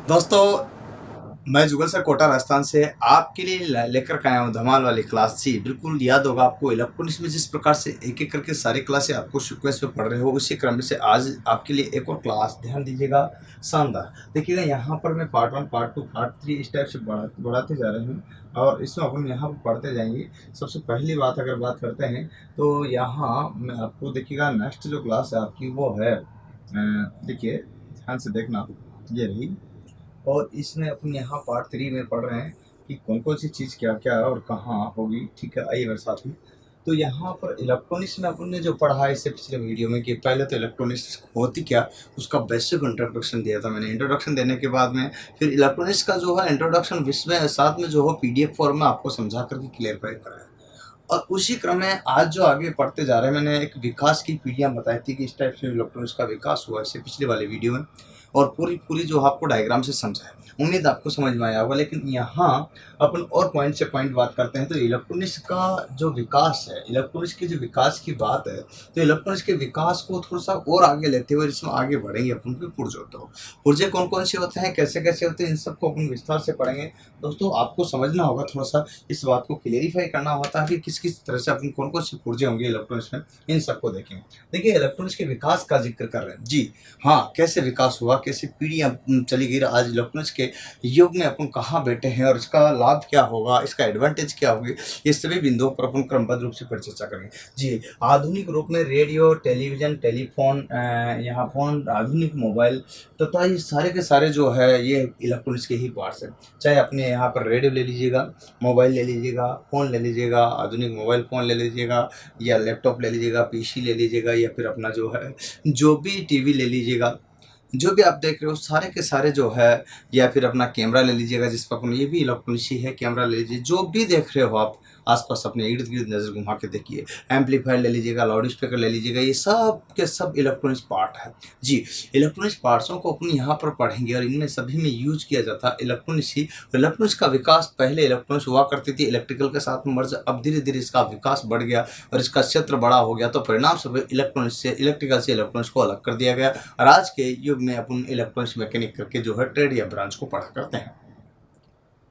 दोस्तों, मैं जुगल सर कोटा राजस्थान से आपके लिए लेकर के आया हूँ धमाल वाली क्लास। जी बिल्कुल याद होगा आपको, इलेक्ट्रॉनिक्स में जिस प्रकार से एक एक करके सारी क्लासें आपको सीक्वेंस में पढ़ रहे हो, उसी क्रम में से आज आपके लिए एक और क्लास, ध्यान दीजिएगा, शानदार। देखिएगा यहाँ पर मैं पार्ट 1 पार्ट 2 पार्ट 3 इस टाइप से बढ़ाते जा रहे हैं और इसमें अपन यहाँ पर पढ़ते जाएंगे। सबसे पहली बात अगर बात करते हैं तो यहाँ मैं आपको देखिएगा नेक्स्ट जो क्लास है आपकी वो है, देखिए ध्यान से देखना, ये रही। और इसमें अपन यहाँ पार्ट 3 में पढ़ रहे हैं कि कौन कौन सी चीज़ क्या क्या है और कहाँ होगी। ठीक है, आइए मेरे साथ में। तो यहाँ पर इलेक्ट्रॉनिक्स में अपन ने जो पढ़ा है इससे पिछले वीडियो में कि पहले तो इलेक्ट्रॉनिक्स होती क्या, उसका बेसिक इंट्रोडक्शन दिया था मैंने। इंट्रोडक्शन देने के बाद में फिर इलेक्ट्रॉनिक्स का जो है इंट्रोडक्शन विश्व में साथ में जो है पीडीएफ फॉर्म में आपको समझा करके क्लियर कराया। और उसी क्रम में आज जो आगे पढ़ते जा रहे हैं, मैंने एक विकास की पीढ़ियाँ बताई थी कि इस टाइप से इलेक्ट्रॉनिक्स का विकास हुआ इससे पिछले वाले वीडियो में, और पूरी पूरी जो आपको डायग्राम से समझा है, उम्मीद आपको समझ में आया होगा। लेकिन यहाँ अपन और पॉइंट से पॉइंट बात करते हैं तो इलेक्ट्रॉनिक्स का जो विकास है, इलेक्ट्रॉनिक्स के जो विकास की बात है, तो इलेक्ट्रॉनिक्स के विकास को थोड़ा सा और आगे लेते हुए इसमें आगे बढ़ेंगे अपन फिर पुर्जे होते हो। पुर्जे कौन कौन से होते हैं, कैसे कैसे होते हैं, इन सबको अपन विस्तार से पढ़ेंगे। दोस्तों आपको समझना होगा, थोड़ा सा इस बात को क्लियरिफाई करना होता है कि किस किस तरह से अपन कौन कौन से पुर्जे होंगे इलेक्ट्रॉनिक्स में, इन सबको देखेंगे। देखिए इलेक्ट्रॉनिक्स के विकास का जिक्र कर रहे हैं जी। हाँ, कैसे विकास हुआ, कैसे पीढ़ियाँ चली गई, आज इलेक्ट्रॉनिक्स के युग में अपन कहाँ बैठे हैं और इसका लाभ क्या होगा, इसका एडवांटेज क्या होगी, ये सभी बिंदुओं पर अपन क्रमबद्ध रूप से पर चर्चा करेंगे जी। आधुनिक रूप में रेडियो, टेलीविजन, टेलीफोन, यहाँ फोन, आधुनिक मोबाइल तथा ये सारे के सारे जो है ये इलेक्ट्रॉनिक्स के ही पार्ट्स हैं। चाहे अपने यहाँ पर रेडियो ले लीजिएगा, मोबाइल ले लीजिएगा, फ़ोन ले लीजिएगा, आधुनिक मोबाइल फ़ोन ले लीजिएगा, या लैपटॉप ले लीजिएगा, पीसी ले लीजिएगा, या फिर अपना जो है जो भी टीवी ले लीजिएगा, जो भी आप देख रहे हो सारे के सारे जो है, या फिर अपना कैमरा ले लीजिएगा जिस पर अपन, ये भी इलेक्ट्रॉनिक्स ही है। कैमरा ले लीजिए, जो भी देख रहे हो आप आसपास अपने इर्द गिर्द नज़र घुमा के देखिए। एम्पलीफायर ले लीजिएगा, लाउड स्पीकर ले लीजिएगा, ये सब के सब इलेक्ट्रॉनिक्स पार्ट है जी। इलेक्ट्रॉनिक्स पार्ट्सों को अपन यहाँ पर पढ़ेंगे और इनमें सभी में यूज किया जाता है इलेक्ट्रॉनिक्स ही। इलेक्ट्रॉनिक्स का विकास, पहले इलेक्ट्रॉनिक्स हुआ करती थी इलेक्ट्रिकल के साथ में मर्ज, अब धीरे धीरे इसका विकास बढ़ गया और इसका क्षेत्र बड़ा हो गया, तो परिणाम स्वरूप इलेक्ट्रॉनिक्स से, इलेक्ट्रिकल से इलेक्ट्रॉनिक्स को अलग कर दिया गया। और आज के युग में अपन इलेक्ट्रॉनिक्स मैकेनिक करके जो है ट्रेड या ब्रांच को पढ़ा करते हैं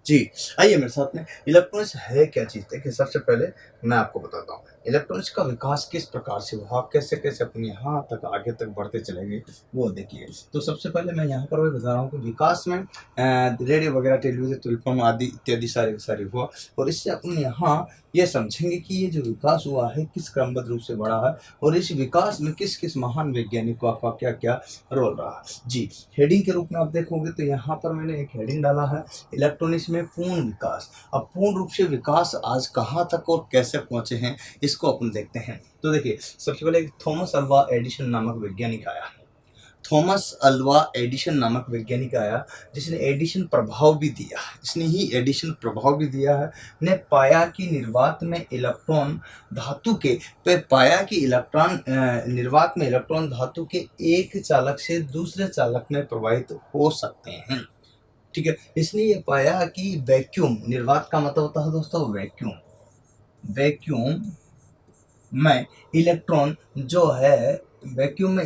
जी। आइए मेरे साथ में, इलेक्ट्रॉनिक्स है क्या चीज़। देखिए सबसे पहले मैं आपको बताता हूँ इलेक्ट्रॉनिक्स का विकास किस प्रकार से हुआ, कैसे कैसे अपने यहाँ तक आगे तक बढ़ते चलेंगे वो देखिए। तो सबसे पहले मैं यहाँ पर वही बता रहा हूँ कि विकास में रेडियो वगैरह, टेलीविजन, टेलीफोन आदि इत्यादि सारे सारे हुआ, और इससे अपन यहाँ ये समझेंगे कि ये जो विकास हुआ है किस क्रमबद्ध रूप से बढ़ा है और इस विकास में किस किस महान वैज्ञानिकों का क्या क्या रोल रहा है जी। हेडिंग के रूप में आप देखोगे तो यहाँ पर मैंने एक हेडिंग डाला है, इलेक्ट्रॉनिक्स में पूर्ण विकास। अब पूर्ण रूप से विकास आज कहाँ तक और कैसे पहुँचे हैं इसको अपन देखते हैं। तो देखिए सबसे पहले थॉमस अल्वा एडिसन नामक वैज्ञानिक आया, थॉमस अल्वा एडिसन नामक वैज्ञानिक आया जिसने एडिशन प्रभाव भी दिया, इसने ही एडिशन प्रभाव भी दिया है। ने पाया कि निर्वात में इलेक्ट्रॉन धातु के, पाया कि इलेक्ट्रॉन निर्वात में इलेक्ट्रॉन धातु के एक चालक से दूसरे चालक में प्रवाहित हो सकते हैं। ठीक है, इसने ये पाया कि वैक्यूम, निर्वात का मतलब होता है दोस्तों वैक्यूम, वैक्यूम में इलेक्ट्रॉन जो है, वैक्यूम में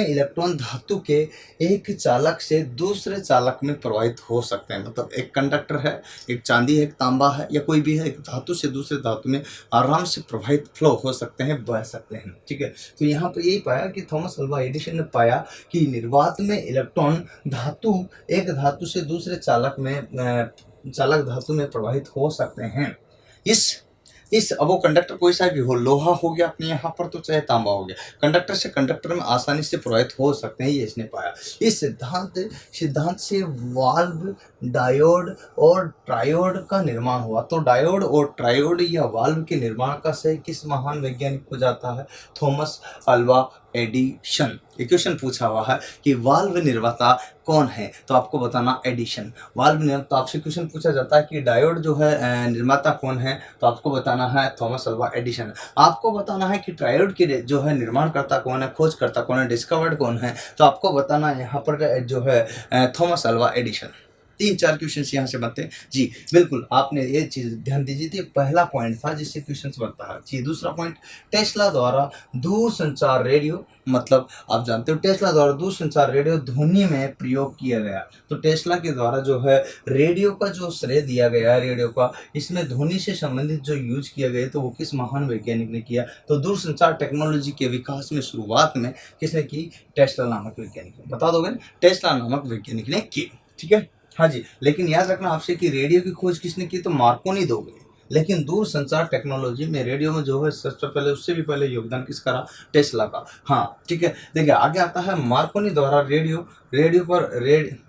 इलेक्ट्रॉन धातु के एक चालक से दूसरे चालक में प्रवाहित हो सकते हैं। मतलब एक कंडक्टर है, एक चांदी है, एक तांबा है, या कोई भी है, एक धातु से दूसरे धातु में आराम से प्रवाहित फ्लो हो सकते हैं, बह सकते हैं। ठीक है, तो यहाँ पर यही पाया कि थॉमस अल्वा एडिसन ने पाया कि निर्वात में इलेक्ट्रॉन धातु, एक धातु से दूसरे चालक धातु में प्रवाहित हो सकते हैं। इस अब वो कंडक्टर कोई सा भी हो, लोहा हो गया अपने यहाँ पर तो, चाहे तांबा हो गया, कंडक्टर से कंडक्टर में आसानी से प्रवाहित हो सकते हैं, ये इसने पाया। इस सिद्धांत से वाल्व, डायोड और ट्रायोड का निर्माण हुआ। तो डायोड और ट्रायोड या वाल्व के निर्माण का श्रेय किस महान वैज्ञानिक को जाता है? Thomas Alva Edison. क्वेश्चन पूछा हुआ है कि वाल्व निर्माता कौन है, तो आपको बताना एडिशन। वाल्व निर्माता, तो आपसे क्वेश्चन पूछा जाता है कि डायोड जो है निर्माता कौन है, तो आपको बताना है थॉमस अल्वा एडिशन। आपको बताना है कि ट्रायोड के जो है निर्माणकर्ता कौन है, खोजकर्ता कौन है, डिस्कवर्ड कौन है, तो आपको बताना यहाँ पर जो है थॉमस अल्वा एडिशन। 3-4 क्वेश्चन यहाँ से बनते हैं जी। बिल्कुल आपने ये चीज़ ध्यान दीजिए, तो पहला पॉइंट था जिससे क्वेश्चन बनता है जी। दूसरा पॉइंट, टेस्ला द्वारा दूरसंचार रेडियो, मतलब आप जानते हो टेस्ला द्वारा दूरसंचार रेडियो ध्वनि में प्रयोग किया गया। तो टेस्ला के द्वारा जो है रेडियो का जो श्रेय दिया गया है रेडियो का, इसमें ध्वनि से संबंधित जो यूज किया गया तो वो किस महान वैज्ञानिक ने किया? तो दूरसंचार टेक्नोलॉजी के विकास में शुरुआत में किसने की? टेस्ला नामक वैज्ञानिक ने। बता दोगे ना, टेस्ला नामक वैज्ञानिक ने की। ठीक है, हाँ जी। लेकिन याद रखना आपसे कि रेडियो की खोज किसने की? तो मार्कोनी दोगे। लेकिन दूर संचार टेक्नोलॉजी में रेडियो में जो है सबसे पहले, उससे भी पहले योगदान किसका रहा? टेस्ला का। हाँ ठीक है, देखिए आगे आता है मार्कोनी द्वारा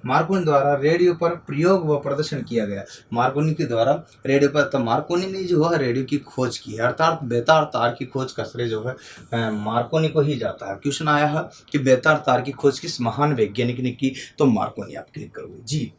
मार्कोनी द्वारा रेडियो पर प्रयोग व प्रदर्शन किया गया। मार्कोनी के द्वारा रेडियो पर, तो मार्कोनी ने जो है रेडियो की खोज की है, अर्थात बेतार तार की खोज का श्रेय जो है मार्कोनी को ही जाता है। क्वेश्चन आया है कि बेतार तार की खोज किस महान वैज्ञानिक ने की? तो मार्कोनी आप क्लिक करोगे जी।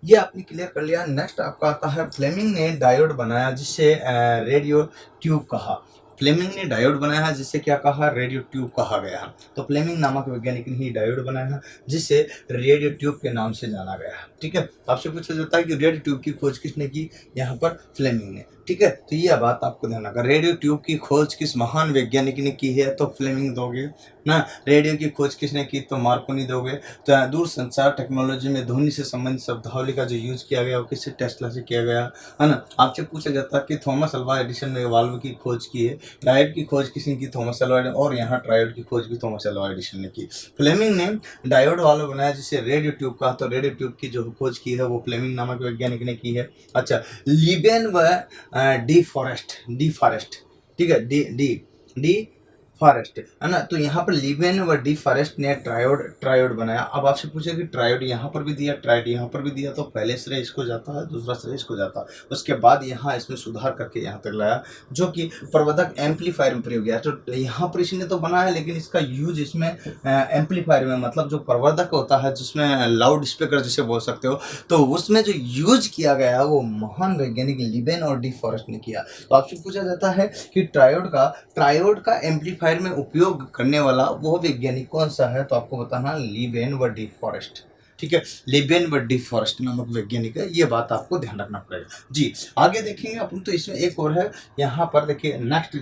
ये आपने क्लियर कर लिया। नेक्स्ट आपका आता है फ्लेमिंग ने डायोड बनाया जिससे रेडियो ट्यूब कहा। फ्लेमिंग ने डायोड बनाया है जिससे क्या कहा? रेडियो ट्यूब कहा गया है। तो फ्लेमिंग नामक वैज्ञानिक ने ही डायोड बनाया है जिससे रेडियो ट्यूब के नाम से जाना गया है। ठीक है, आपसे पूछा जाता है कि रेडियो ट्यूब की खोज किसने की? यहाँ पर फ्लेमिंग ने। ठीक है, तो ये बात आपको ध्यान रखना, रेडियो ट्यूब की खोज किस महान वैज्ञानिक ने की है? तो फ्लेमिंग दोगे ना। रेडियो की खोज किसने की? तो मार्कोनी दोगे। तो दूर संचार टेक्नोलॉजी में ध्वनि से संबंधित शब्दावली का जो यूज किया गया वो किससे? टेस्ला से किया गया है ना। आपसे पूछा जाता है कि थॉमस अल्वा एडिसन ने वाल्व की खोज की है। डायोड की खोज किसने की? Thomas Alva Edison. और यहाँ ट्रायोड की खोज भी थॉमस अल्वा एडिसन ने की। फ्लेमिंग ने डायोड वाल्व बनाया जिससे रेडियो ट्यूब का, तो रेडियो ट्यूब की जो खोज की है वो फ्लेमिंग नामक वैज्ञानिक ने की है। अच्छा, लिबेन व डी फॉरेस्ट, ठीक है, डी फॉरेस्ट है ना। तो यहाँ पर लिबेन व डी फॉरेस्ट ने ट्रायोड बनाया। अब आपसे पूछे कि ट्रायोड यहाँ पर भी दिया, ट्रायोड यहाँ पर भी दिया, तो पहले श्रेय इसको जाता है, दूसरा श्रेय इसको जाता है। उसके बाद यहाँ इसमें सुधार करके यहाँ तक लाया जो कि प्रवर्धक एम्पलीफायर में प्रयोग किया। तो यहाँ पर इसने तो बनाया लेकिन इसका यूज इसमें एम्पलीफायर में, मतलब जो प्रवर्धक होता है जिसमें लाउड स्पीकर जिसे बोल सकते हो, तो उसमें जो यूज किया गया है वो महान वैज्ञानिक लिबेन और डी फॉरेस्ट ने किया। तो आपसे पूछा जाता है कि ट्रायोड का एम्पलीफायर में उपयोग करने वाला वो वैज्ञानिक कौन सा है? तो आपको बताना लिबेन व डी फॉरेस्ट। ठीक है, लिबेन व डी फॉरेस्ट नामक वैज्ञानिक है, ये बात आपको ध्यान रखना पड़ेगा जी। आगे देखेंगे अपन, तो इसमें एक और है यहाँ पर, देखिए नेक्स्ट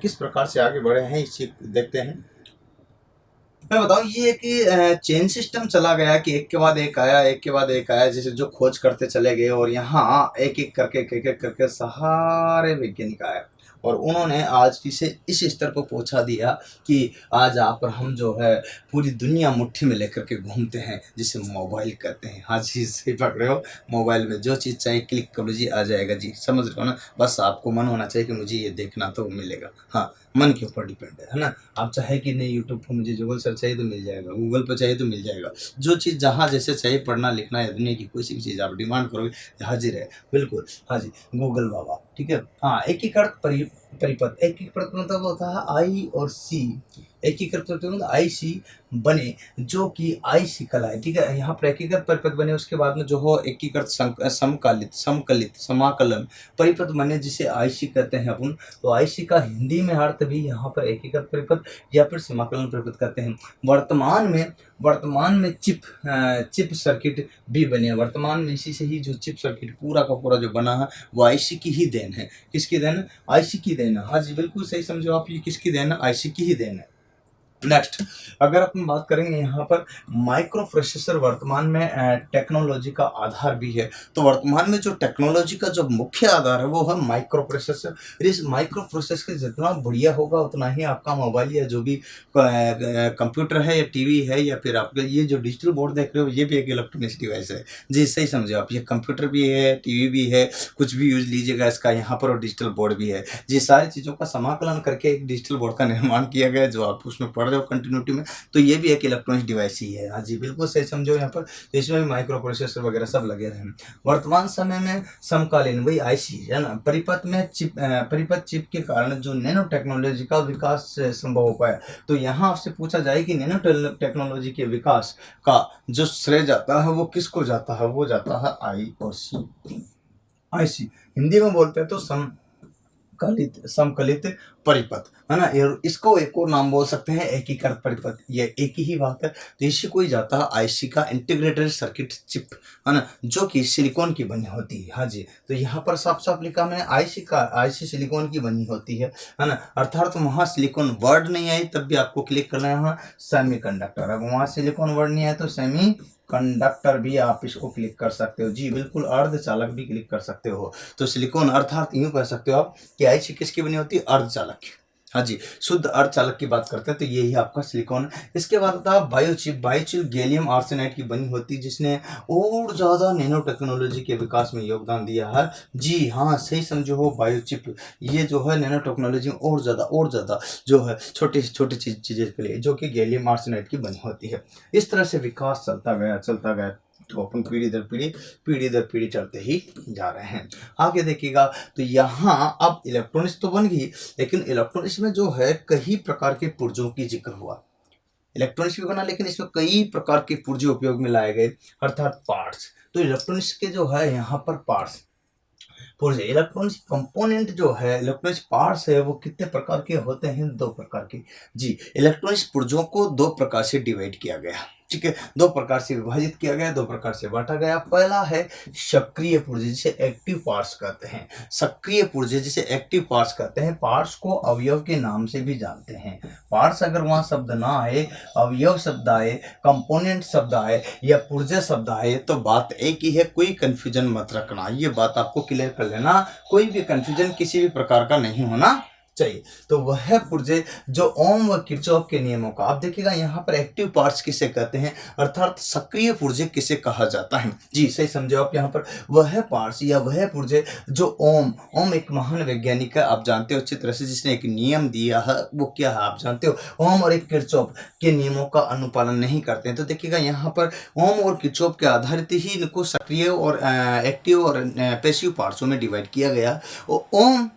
किस प्रकार से आगे बढ़े हैं इसे देखते हैं। मैं बताऊं ये कि चेन सिस्टम चला गया कि एक के बाद एक आया, एक के बाद एक आया, जैसे जो खोज करते चले गए और यहाँ एक एक करके सारे वैज्ञानिक आए और उन्होंने आज इसे इस स्तर पर पहुंचा दिया कि आज आप और हम जो है पूरी दुनिया मुट्ठी में लेकर के घूमते हैं, जिसे मोबाइल कहते हैं। हाँ जी, सही पकड़ रहे हो, मोबाइल में जो चीज़ चाहिए क्लिक करो जी, आ जाएगा जी, समझ रहे हो ना। बस आपको मन होना चाहिए कि मुझे ये देखना तो मिलेगा। हाँ, मन के ऊपर डिपेंड है ना। आप चाहे कि नहीं यूट्यूब पर मुझे गूगल सर्च चाहिए तो मिल जाएगा, गूगल पर चाहिए तो मिल जाएगा, जो चीज़ जहाँ जैसे चाहिए, पढ़ना लिखना या दुनिया की कोई सी भी चीज़ आप डिमांड करोगे हाजिर है, बिल्कुल। हाँ जी, गूगल बाबा। ठीक है, हाँ, एकीकृत परिपथ, एकीकृत मतलब होता है आई और सी, एकीकृत मतलब आई सी बने, जो कि आई सी कला है। ठीक है, यहाँ पर एकीकृत परिपथ बने, उसके बाद में जो हो एकीकृत समकलित समाकलन परिपथ बने जिसे आई सी कहते हैं अपन। तो आई सी का हिंदी में अर्थ भी यहाँ पर एकीकृत परिपथ या फिर समाकलन परिपथ कहते हैं। वर्तमान में चिप सर्किट भी बने हैं। वर्तमान में इसी से ही जो चिप सर्किट पूरा का पूरा जो बना है वो आईसी की ही देन है। किसकी देन है? आईसी की देन है। हाँ जी, बिल्कुल सही समझो आप, ये किसकी देन है? आईसी की ही देन है। नेक्स्ट, अगर अपन बात करेंगे यहाँ पर माइक्रो प्रोसेसर वर्तमान में टेक्नोलॉजी का आधार भी है। तो वर्तमान में जो टेक्नोलॉजी का जो मुख्य आधार है वो है माइक्रो प्रोसेसर। इस माइक्रो प्रोसेसर जितना बढ़िया होगा उतना ही आपका मोबाइल या जो भी कंप्यूटर है या टीवी है या फिर आपका ये जो डिजिटल बोर्ड देख रहे हो ये भी एक इलेक्ट्रॉनिक्स डिवाइस है जी, सही समझो आप। ये कंप्यूटर भी है, टीवी भी है, कुछ भी यूज लीजिएगा इसका यहाँ पर, और डिजिटल बोर्ड भी है जी। सारी चीज़ों का समाकलन करके एक डिजिटल बोर्ड का निर्माण किया गया जो आप उसमें पढ़ रहे हो कंटिन्यूटी में, तो ये भी एक इलेक्ट्रॉनिक्स डिवाइस ही है। हाँ जी, बिल्कुल सही समझो यहाँ पर। तो इसमें भी माइक्रो प्रोसेसर वगैरह सब लगे रहे हैं। वर्तमान समय में समकालीन वही आईसी है ना, परिपथ चिप के कारण जो नैनो टेक्नोलॉजी का विकास संभव हो पाया। तो यहाँ आपसे पूछा जाए कि नैनो टेक्नोलॉजी के विकास का जो श्रेय जाता है वो किसको जाता है? वो जाता है आई और सी, आईसी हिंदी में बोलते हैं तो समकलित परिपथ, है ना। और इसको एक और नाम बोल सकते हैं एकीकृत परिपथ, ये एक ही बात है। तो इसी को ही जाता है आईसी का इंटीग्रेटेड सर्किट चिप, है ना, जो कि सिलिकॉन की बनी होती है। हाँ जी, तो यहाँ पर साफ साफ लिखा मैंने आईसी सिलिकॉन की बनी होती है ना। अर्थात वहाँ सिलिकॉन वर्ड नहीं आई तब भी आपको क्लिक करना है वहाँ सेमीकंडक्टर। अब वहाँ सिलिकॉन वर्ड नहीं आया तो सेमी कंडक्टर भी आप इसको क्लिक कर सकते हो। जी बिल्कुल, अर्धचालक भी क्लिक कर सकते हो। तो सिलिकॉन अर्थात यूं कह सकते हो आप कि आईसी किसकी बनी होती है, अर्धचालक की। हाँ जी, शुद्ध अर्धचालक की बात करते हैं तो यही आपका सिलिकॉन है। इसके बाद आता है बायोचिप। बायोचिप गैलियम आर्सेनाइड की बनी होती है, जिसने और ज़्यादा नैनो टेक्नोलॉजी के विकास में योगदान दिया है। जी हाँ, सही समझो हो, बायोचिप ये जो है नैनो टेक्नोलॉजी में और ज़्यादा जो है छोटी छोटी चीज़ें के लिए, जो कि गैलियम आर्सेनाइड की बनी होती है। इस तरह से विकास चलता गया तो अपन पीढ़ी दर पीढ़ी चलते ही जा रहे हैं। आगे देखिएगा तो यहाँ अब इलेक्ट्रॉनिक्स तो बन गई, लेकिन इलेक्ट्रॉनिक्स में जो है कई प्रकार के पुर्जों की जिक्र हुआ। इलेक्ट्रॉनिक्स भी बना, लेकिन इसमें कई प्रकार के पुर्जे उपयोग में लाए गए, अर्थात पार्ट्स। तो इलेक्ट्रॉनिक्स के जो है यहाँ पर पार्ट्स पुर्जे, इलेक्ट्रॉनिक्स कंपोनेंट जो है, इलेक्ट्रॉनिक्स पार्ट्स है, वो कितने प्रकार के होते हैं, दो प्रकार के। जी, इलेक्ट्रॉनिक्स पुर्जों को दो प्रकार से डिवाइड किया गया, ठीक है, दो प्रकार से विभाजित किया गया, दो प्रकार से बांटा गया। पहला है सक्रिय पुर्जे, जिसे एक्टिव पार्ट्स कहते हैं। सक्रिय पुर्जे जिसे एक्टिव पार्ट्स कहते हैं। पार्ट्स को अवयव के नाम से भी जानते हैं। पार्ट्स अगर वहां शब्द ना आए, अवयव शब्द आए, कंपोनेंट शब्द आए या पुर्जे शब्द आए तो बात एक ही है, कोई कंफ्यूजन मत रखना। ये बात आपको क्लियर कर लेना, कोई भी कंफ्यूजन किसी भी प्रकार का नहीं होना चाहिए। तो वह पुर्जे जो ओम व किरचॉफ के नियमों का, आप देखिएगा यहाँ पर एक्टिव पार्ट्स किसे कहते हैं, अर्थात सक्रिय पुर्जे किसे कहा जाता है। जी सही समझे आप, यहाँ पर वह पार्ट्स या वह पुर्जे जो ओम एक महान वैज्ञानिक है, आप जानते हो अच्छी तरह से, जिसने एक नियम दिया है, वो क्या है आप जानते हो, ओम और एक किरचॉफ के नियमों का अनुपालन नहीं करते हैं। तो देखिएगा यहाँ पर ओम और किरचॉफ के आधारित ही इनको सक्रिय और एक्टिव और पैसिव पार्ट्सों में डिवाइड किया गया। और ओम,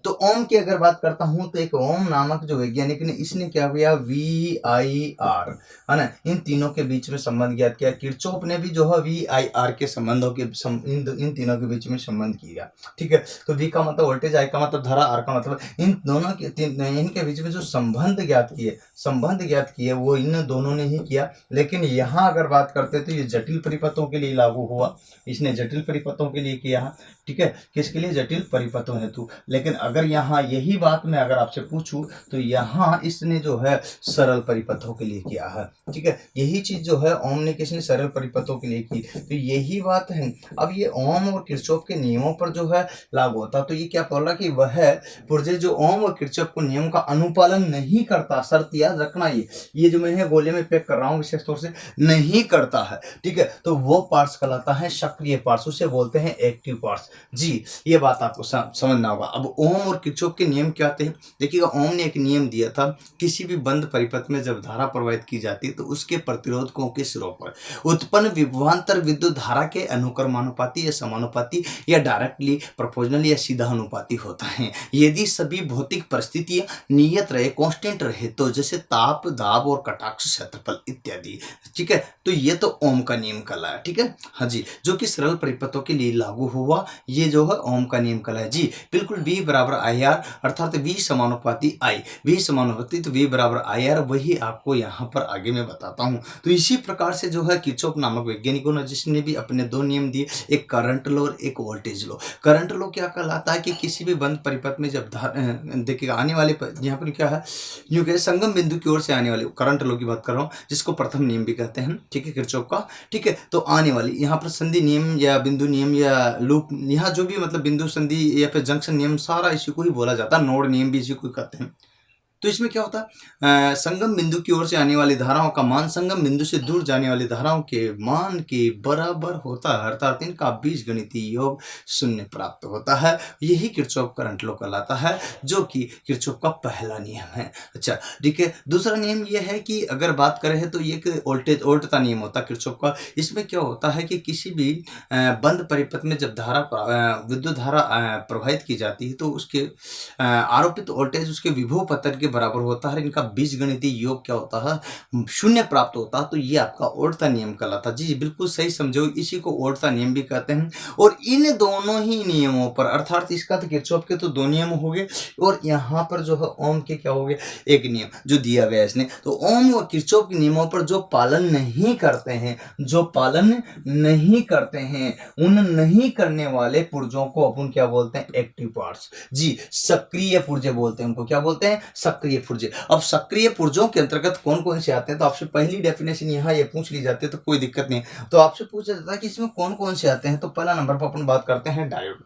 तो ओम की अगर बात करता हूं तो एक ओम नामक जो वैज्ञानिक ने, इसने क्या किया, VIR, है ना, इन तीनों के बीच में संबंध ज्ञात किया। किरचॉफ ने भी जो है VIR के संबंधों के इन तीनों के बीच में संबंध किया, ठीक है। तो V का मतलब वोल्टेज, I का मतलब धारा, R का मतलब, इन दोनों के इनके बीच में जो संबंध ज्ञात किए वो इन दोनों ने ही किया। लेकिन यहाँ अगर बात करते तो ये जटिल परिपथों के लिए लागू हुआ, इसने जटिल परिपथों के लिए किया, ठीक है, किसके लिए, जटिल परिपथों हेतु। लेकिन अगर यहाँ यही बात मैं अगर आपसे पूछूं तो यहाँ इसने जो है सरल परिपथों के लिए किया है, ठीक है। यही चीज जो है ओम ने किसने, सरल परिपथों के लिए की। तो यही बात है। अब ये ओम और किरचॉफ के नियमों पर जो है लागू होता, तो ये क्या बोल रहा कि वह पुर्जे जो ओम और किरचॉफ को नियम का अनुपालन नहीं करता, शर्त याद रखना, ये जो मैं गोले में पैक कर रहा हूँ विशेष तौर से नहीं करता है, ठीक है, तो वो पार्ट्स कहलाता है सक्रिय पार्ट्स, उसे बोलते हैं एक्टिव पार्ट्स। जी ये बात आपको समझना होगा। अब ओम और किरचॉफ के नियम क्या थे, देखिएगा ओम ने एक नियम दिया था, किसी भी बंद परिपथ में जब धारा प्रवाहित की जाती है तो उसके प्रतिरोधकों के सिरों पर उत्पन्न विभवांतर विद्युत धारा के अनुक्रमानुपाती या समानुपाती या डायरेक्टली प्रोपोर्शनल या सीधा अनुपाती होता है। यदि सभी भौतिक परिस्थितियां नियत रहे, कांस्टेंट रहे, तो जैसे ताप, दाब और कटाक्ष क्षेत्रफल इत्यादि, ठीक है। तो ये तो ओम का नियम कहलाया, ठीक है। हाँ जी, जो कि सरल परिपथों के लिए लागू हुआ, ये जो है ओम का नियम कहलाया। जी बिल्कुल, V बराबर IR, अर्थात V समानुपाती I, V समानुपाती तो V बराबर IR, वही आपको यहाँ पर आगे मैं बताता हूँ। तो इसी प्रकार से जो है किरचॉफ नामक वैज्ञानिकों ने, जिसने भी अपने दो नियम दिए, एक करंट लो और एक वोल्टेज लो। करंट लो क्या कहलाता है कि किसी भी बंद परिपथ में जब देखिएगा आने वाले, यहाँ पर क्या है, यूं कहे संगम बिंदु की ओर से आने वाले, करंट लो की बात कर रहा हूँ, जिसको प्रथम नियम भी कहते हैं, ठीक है, किरचॉफ का, ठीक है। तो आने वाली यहाँ पर संधि नियम या बिंदु नियम या लूप, यहाँ जो भी मतलब बिंदु संधि या फिर जंक्शन नियम, सारा इसी को ही बोला जाता है, नोड नियम भी इसी को कहते हैं। तो इसमें क्या होता है, संगम बिंदु की ओर से आने वाली धाराओं का मान संगम बिंदु से दूर जाने वाली धाराओं के मान के बराबर होता है, अर्थात इनका बीजगणितीय योग शून्य प्राप्त होता है। यही किरचॉफ करंट लॉ कहलाता है, जो कि किरचॉफ का पहला नियम है। अच्छा ठीक है, दूसरा नियम यह है कि अगर बात करें तो ये वोल्टेज उल्टा नियम होता है किरचॉफ का। इसमें क्या होता है कि किसी भी बंद परिपथ में जब विद्युत धारा प्रवाहित की जाती है तो उसके आरोपित वोल्टेज उसके विभव पतन के बराबर होता है, इनका बीजगणितीय योग क्या होता है, शून्य प्राप्त होता है, तो ये आपका ओड्ता नियम कहलाता है। जी बिल्कुल सही समझो, इसी को ओड्ता नियम भी कहते हैं। और इन दोनों ही नियमों पर, अर्थात इसका तो किरचॉफ के तो दो नियम हो गए और यहाँ पर जो है ओम के क्या हो गए, एक नियम जो दिया गया इसने। तो ओम व किरचॉफ के नियमों पर जो पालन नहीं करते हैं, जो पालन नहीं करते हैं, उन नहीं करने वाले पुर्जों को अपन क्या बोलते हैं, एक्टिव पार्ट्स। जी सक्रिय पुर्जे बोलते हैं उनको, क्या बोलते हैं, सक्रिय पुर्जे। अब सक्रिय पुर्जों के अंतर्गत कौन कौन से आते हैं, तो आपसे पहली डेफिनेशन यहाँ ये पूछ ली जाती है तो कोई दिक्कत नहीं। तो आपसे पूछा जाता है कि इसमें कौन कौन से आते हैं, तो पहला नंबर पर अपन बात करते हैं डायोड।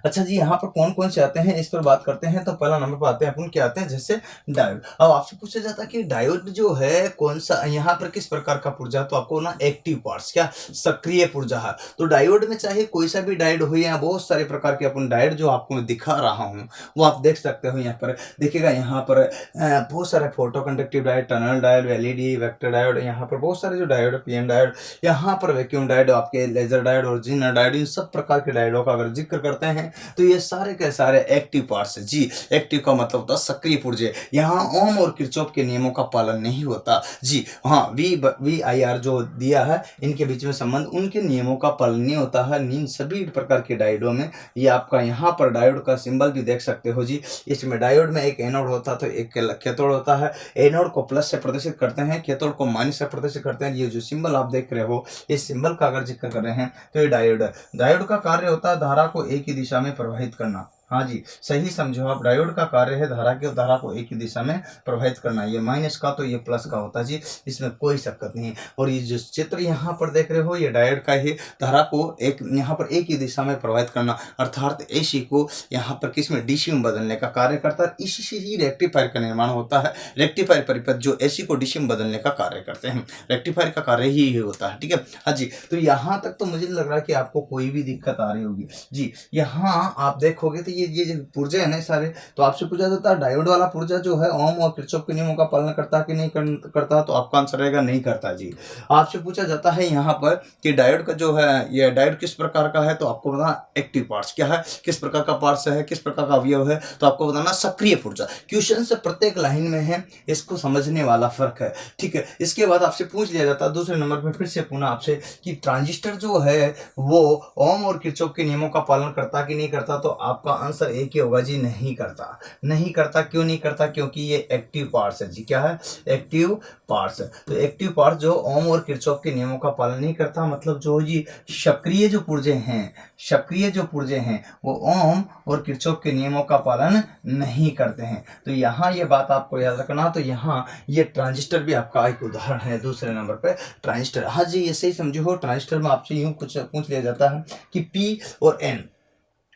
अच्छा जी, यहाँ पर कौन कौन से आते हैं इस पर बात करते हैं। तो पहला नंबर पर आते हैं अपन, क्या आते हैं, जैसे डायोड। अब आपसे पूछा जाता है कि डायोड जो है कौन सा, यहाँ पर किस प्रकार का पुर्जा, तो आपको ना एक्टिव पार्ट्स, क्या सक्रिय पुर्जा है। तो डायोड में चाहे कोई सा भी डायोड हो, या बहुत सारे प्रकार के अपन डायोड जो आपको मैं दिखा रहा हूँ वो आप देख सकते हो। यहाँ पर देखिएगा, यहाँ पर बहुत सारे photo conductive diode, tunnel diode, LED, vector diode, यहाँ पर बहुत सारे जो डायोड, पीएन डायोड, यहाँ पर वैक्यूम डायोड, आपके लेजर डायोड और जिनर डायोड, इन सब प्रकार के डायोडों का अगर जिक्र करते हैं तो ये सारे के सारे एक्टिव पार्ट्स है। जी एक्टिव का मतलब होता है सक्रिय पुर्जे। यहाँ ओम और किरचॉफ के नियमों का पालन नहीं होता। जी हाँ, वी आई आर जो दिया है, इनके बीच में संबंध, उनके नियमों का पालन नहीं होता है इन सभी प्रकार के डायोडों में। ये आपका यहाँ पर डायोड का सिंबल भी देख सकते हो जी। इसमें डायोड में एक एनोड होता है तो एक कैथोड होता है। एनोड को प्लस से प्रदर्शित करते हैं, कैथोड को माइनस से प्रदर्शित करते हैं। ये जो सिंबल आप देख रहे हो, इस सिंबल का अगर जिक्र कर रहे हैं तो ये डायोड है। डायोड का कार्य होता है धारा को एक ही दिशा में प्रवाहित करना। हाँ जी, सही समझो आप, डायोड का कार्य है धारा को एक ही दिशा में प्रवाहित करना। ये माइनस का तो ये प्लस का होता है जी, इसमें कोई दिक्कत नहीं है। और ये जो चित्र यहाँ पर देख रहे हो, ये डायोड का ही धारा को यहाँ पर एक ही दिशा में प्रवाहित करना, अर्थात एसी को यहाँ पर किस में, डीसी में बदलने का कार्य करता है। इसी से ही रेक्टिफायर का निर्माण होता है। रेक्टिफायर परिपथ जो एसी को डीसी में बदलने का कार्य करते हैं, रेक्टिफायर का कार्य ही होता है। ठीक है, हाँ जी। तो यहाँ तक तो मुझे लग रहा है कि आपको कोई भी दिक्कत आ रही होगी जी। यहाँ आप देखोगे तो ये जो पुर्जे हैं ना सारे, तो आपसे पूछा जाता है डायोड वाला पुर्जा जो है ओम और किरचॉफ के नियमों का पालन करता है कि नहीं करता, तो आपका आंसर रहेगा नहीं करता जी। आपसे पूछा जाता है यहाँ पर कि डायोड का जो है, ये डायोड किस प्रकार का है, तो आपको बताना एक्टिव पार्ट्स क्या है, किस प्रकार का पार्ट्स है, किस प्रकार का अवयव है, तो आपको बताना सक्रिय पुर्जा। क्वेश्चन से प्रत्येक लाइन में है, इसको समझने वाला फर्क है। ठीक है, इसके बाद आपसे पूछ लिया जाता है दूसरे नंबर पर फिर से पुनः आपसे कि ट्रांजिस्टर जो है वो ओम और किरचॉफ के नियमों का पालन करता कि नहीं करता, तो आपका आंसर एक ही होगा जी, नहीं करता। नहीं करता, क्यों नहीं करता, क्योंकि ये एक्टिव पार्ट्स है जी। क्या है, एक्टिव पार्ट्स है। तो एक्टिव पार्ट्स जो ओम और किरचॉफ के नियमों का पालन नहीं करता, मतलब जो जी सक्रिय जो पुर्जे हैं, सक्रिय जो पुर्जे हैं वो ओम और किरचॉफ के नियमों का पालन नहीं करते हैं। तो यहाँ ये बात आपको याद रखना। तो यहाँ ये ट्रांजिस्टर भी आपका एक उदाहरण है दूसरे नंबर पे, ट्रांजिस्टर। हाँ जी, ये सही समझो हो। ट्रांजिस्टर में आपसे यूं कुछ पूछ लिया जाता है कि पी और एन,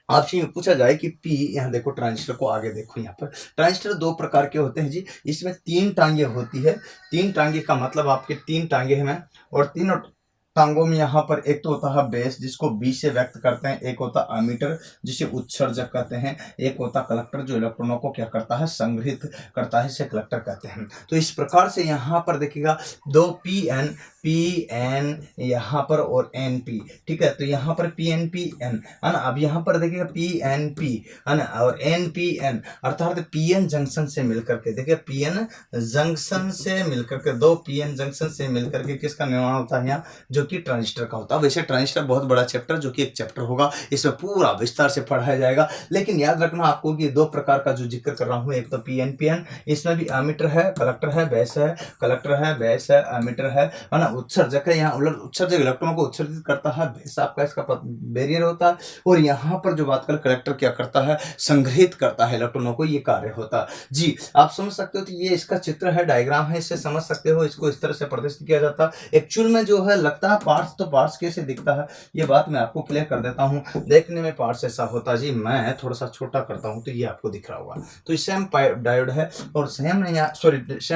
आपसे यूं पूछा जाए कि पी, यहाँ देखो ट्रांजिस्टर को आगे देखो, यहाँ पर ट्रांजिस्टर दो प्रकार के होते हैं जी। इसमें तीन टांगे होती है। तीन टांगे का मतलब आपके तीन टांगे हैं, और तीनों टांगों में यहाँ पर एक तो होता है बेस, जिसको बी से व्यक्त करते हैं, एक होता है एमीटर जिसे उत्सर्जक कहते हैं, एक होता कलेक्टर जो इलेक्ट्रॉनों को क्या करता है, संग्रहित करता है, इसे कलेक्टर कहते हैं। तो इस प्रकार से यहाँ पर देखिएगा दो पी एन यहाँ पर और एन पी। ठीक है, तो यहाँ पर पी एन है ना। अब यहाँ पर देखिएगा पी एन पी है ना, और एन पी एन, अर्थात पी एन जंक्शन से मिलकर के, देखिए पी एन जंक्शन से मिलकर के, दो पी एन जंक्शन से मिलकर के किसका निर्माण होता है यहाँ, जो कि ट्रांजिस्टर का होता है। वैसे ट्रांजिस्टर बहुत बड़ा चैप्टर, जो कि एक चैप्टर होगा, इसमें पूरा विस्तार से पढ़ाया जाएगा। लेकिन याद रखना आपको कि दो प्रकार का जो जिक्र कर रहा हूँ, एक तो पी एन, इसमें भी एमीटर है, कलेक्टर है, बेस है, कलेक्टर है, बेस है, एमीटर है ना, उत्सर्जक है। यहाँ उत्सर्जक इलेक्ट्रॉनों को उत्सर्जित करता है, बेस आपका इसका बैरियर होता है, और यहाँ पर जो बात कर कलेक्टर क्या करता है, संग्रहित करता है इलेक्ट्रॉनों को, ये कार्य होता है जी। आप समझ सकते हो, तो ये इसका चित्र है, डायग्राम है, इससे समझ सकते हो, इसको इस तरह से प्रदर्शित किया जाता है। एक्चुअल में जो है लगता है पार्ट्स, तो पार्ट्स कैसे दिखता है ये बात मैं आपको क्लियर कर देता हूँ। देखने में पार्ट्स ऐसा होता है जी, मैं थोड़ा सा छोटा करता हूँ तो ये आपको दिख रहा होगा। तो सेम डायोड है और सेम